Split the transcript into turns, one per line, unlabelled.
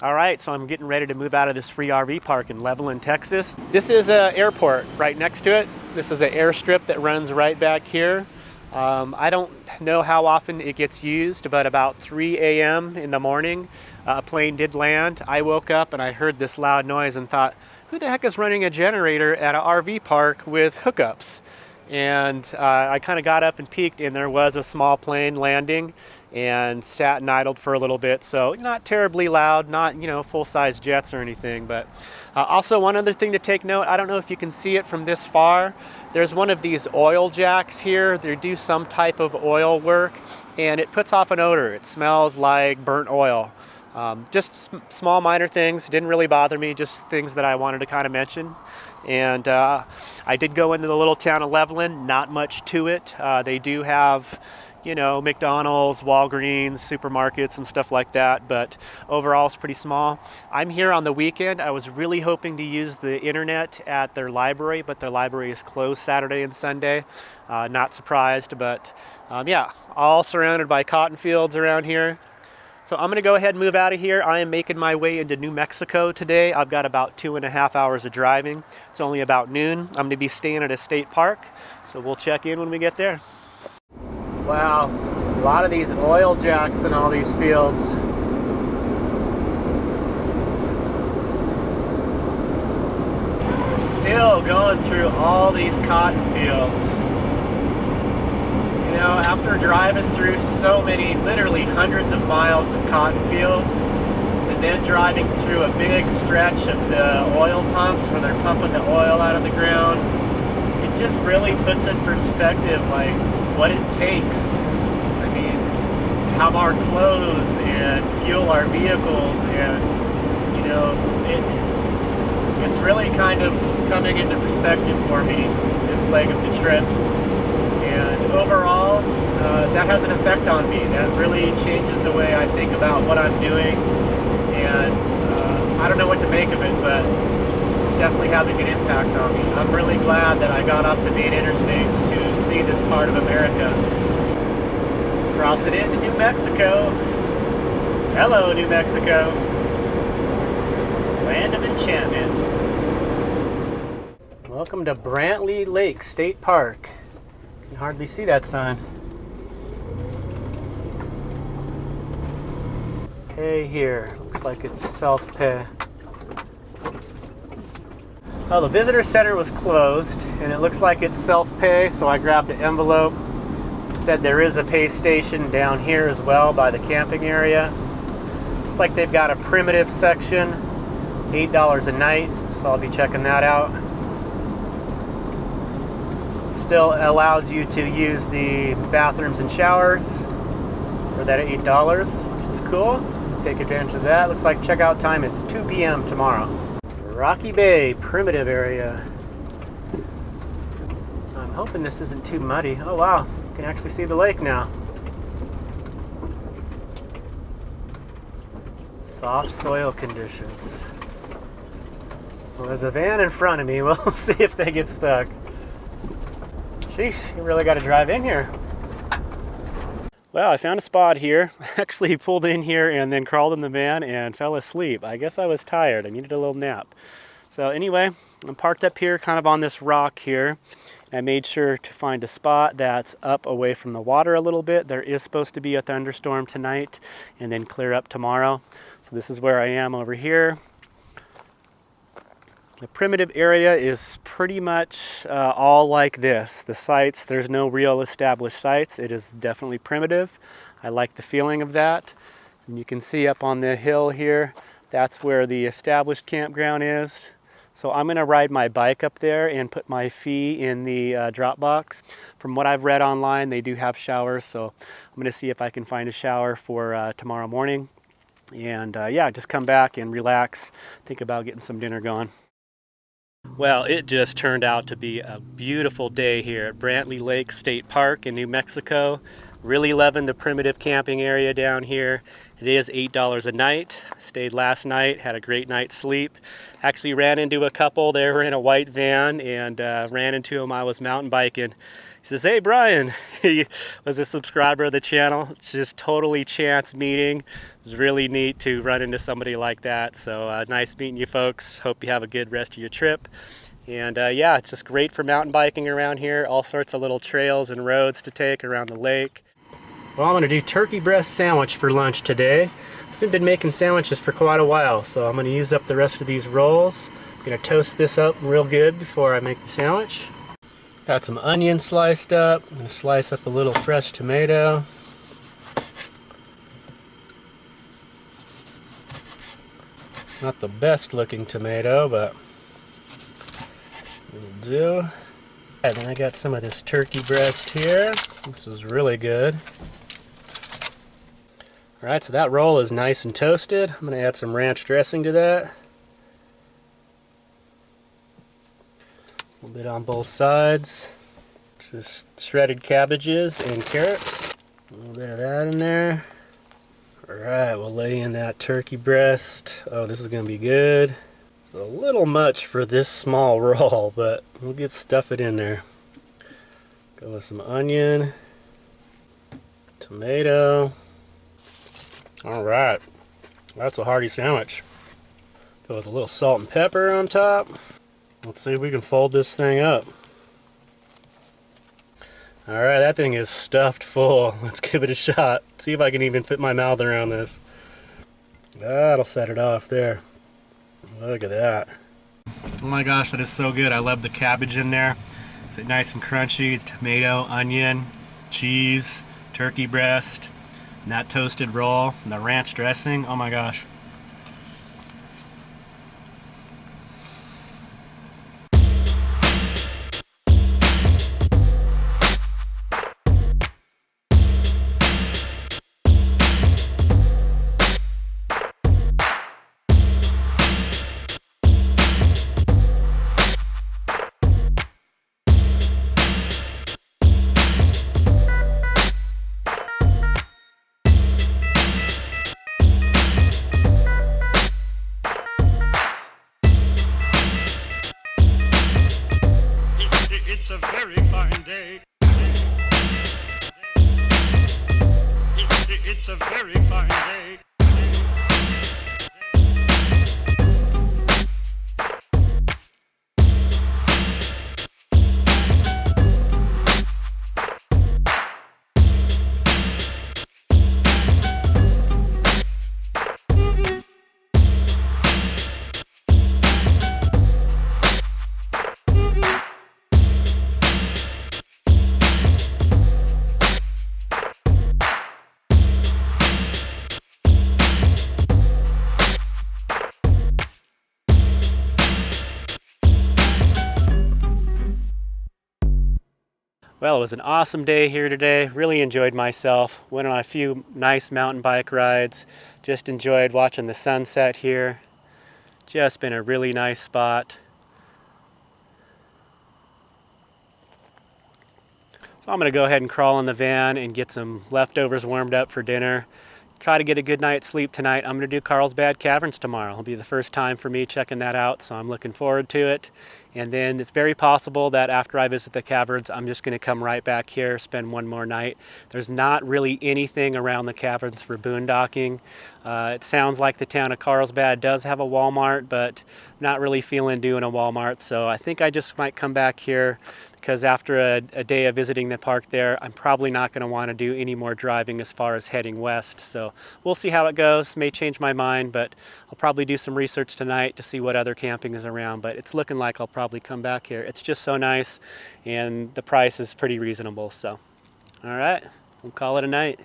All right, so I'm getting ready to move out of this free RV park in Levelland, Texas. This is an airport right next to it. This is an airstrip that runs right back here. I don't know how often it gets used, but about 3 a.m. in the morning, a plane did land. I woke up and I heard this loud noise and thought, who the heck is running a generator at an RV park with hookups? And I kind of got up and peeked, and there was a small plane landing and sat and idled for a little bit. So not terribly loud, not, full-size jets or anything. But also one other thing to take note, I don't know if you can see it from this far, there's one of these oil jacks here. They do some type of oil work, and it puts off an odor. It smells like burnt oil. Just small minor things, didn't really bother me, just things that I wanted to kind of mention. And I did go into the little town of Levelland, not much to it. They do have McDonald's, Walgreens, supermarkets and stuff like that, but overall it's pretty small. I'm here on the weekend. I was really hoping to use the internet at their library, but their library is closed Saturday and Sunday. Not surprised, but yeah, all surrounded by cotton fields around here. So I'm going to go ahead and move out of here. I am making my way into New Mexico today. I've got about 2.5 hours of driving. It's only about noon. I'm going to be staying at a state park, so we'll check in when we get there. Wow, a lot of these oil jacks in all these fields. Still going through all these cotton fields. After driving through so many, literally hundreds of miles of cotton fields, and then driving through a big stretch of the oil pumps where they're pumping the oil out of the ground, it just really puts in perspective like what it takes. I mean, have our clothes and fuel our vehicles, and it's really kind of coming into perspective for me, this leg of the trip. And overall, that has an effect on me. That really changes the way I think about what I'm doing. And I don't know what to make of it, but it's definitely having an impact on me. I'm really glad that I got off the main interstates to see this part of America. Crossing into New Mexico. Hello, New Mexico. Land of enchantment. Welcome to Brantley Lake State Park. You can hardly see that sign. Pay here. Looks like it's a self-pay. Well, the visitor center was closed, and it looks like it's self-pay, so I grabbed an envelope. It said there is a pay station down here as well by the camping area. Looks like they've got a primitive section, $8 a night, so I'll be checking that out. Still allows you to use the bathrooms and showers for that $8, which is cool. Take advantage of that. Looks like checkout time is 2 p.m. tomorrow. Rocky Bay, primitive area. I'm hoping this isn't too muddy. Oh wow, you can actually see the lake now. Soft soil conditions. Well, there's a van in front of me. We'll see if they get stuck. Sheesh, you really got to drive in here. Well, I found a spot here. Actually pulled in here and then crawled in the van and fell asleep. I guess I was tired. I needed a little nap. So anyway, I'm parked up here kind of on this rock here. I made sure to find a spot that's up away from the water a little bit. There is supposed to be a thunderstorm tonight and then clear up tomorrow. So this is where I am over here. The primitive area is pretty much all like this. The sites, there's no real established sites. It is definitely primitive. I like the feeling of that. And you can see up on the hill here, that's where the established campground is. So I'm going to ride my bike up there and put my fee in the drop box. From what I've read online, they do have showers, so I'm going to see if I can find a shower for tomorrow morning. And yeah, just come back and relax, think about getting some dinner going. Well, it just turned out to be a beautiful day here at Brantley Lake State Park in New Mexico. Really loving the primitive camping area down here. It is $8 a night. Stayed last night, had a great night's sleep. Actually ran into a couple. They were in a white van and ran into them. I was mountain biking He says, hey Brian, he was a subscriber of the channel. It's just totally chance meeting. It's really neat to run into somebody like that. So nice meeting you folks. Hope you have a good rest of your trip. And yeah, it's just great for mountain biking around here. All sorts of little trails and roads to take around the lake. Well, I'm gonna do turkey breast sandwich for lunch today. I've been making sandwiches for quite a while, so I'm gonna use up the rest of these rolls. I'm gonna toast this up real good before I make the sandwich. Got some onion sliced up. I'm gonna slice up a little fresh tomato. Not the best looking tomato, but it'll do. And then I got some of this turkey breast here. This is really good. Alright, so that roll is nice and toasted. I'm gonna add some ranch dressing to that. A little bit on both sides. Just shredded cabbages and carrots. A little bit of that in there. Alright, we'll lay in that turkey breast. Oh, this is going to be good. It's a little much for this small roll, but we'll stuff it in there. Go with some onion, tomato. Alright, that's a hearty sandwich. Go with a little salt and pepper on top. Let's see if we can fold this thing up. Alright, that thing is stuffed full. Let's give it a shot. See if I can even fit my mouth around this. That'll set it off there. Look at that. Oh my gosh, that is so good. I love the cabbage in there. It's nice and crunchy. The tomato, onion, cheese, turkey breast, and that toasted roll, and the ranch dressing. Oh my gosh. It's a very fine day. It's a very fine day. Well, it was an awesome day here today. Really enjoyed myself. Went on a few nice mountain bike rides. Just enjoyed watching the sunset here. Just been a really nice spot. So I'm going to go ahead and crawl in the van and get some leftovers warmed up for dinner. Try to get a good night's sleep tonight. I'm going to do Carlsbad Caverns tomorrow. It'll be the first time for me checking that out, so I'm looking forward to it. And then it's very possible that after I visit the caverns, I'm just going to come right back here, spend one more night. There's not really anything around the caverns for boondocking. It sounds like the town of Carlsbad does have a Walmart, but not really feeling doing a Walmart. So I think I just might come back here, because after a day of visiting the park there, I'm probably not going to want to do any more driving as far as heading west. So we'll see how it goes. May change my mind, but I'll probably do some research tonight to see what other camping is around. But it's looking like I'll probably come back here. It's just so nice, and the price is pretty reasonable. So, all right, we'll call it a night.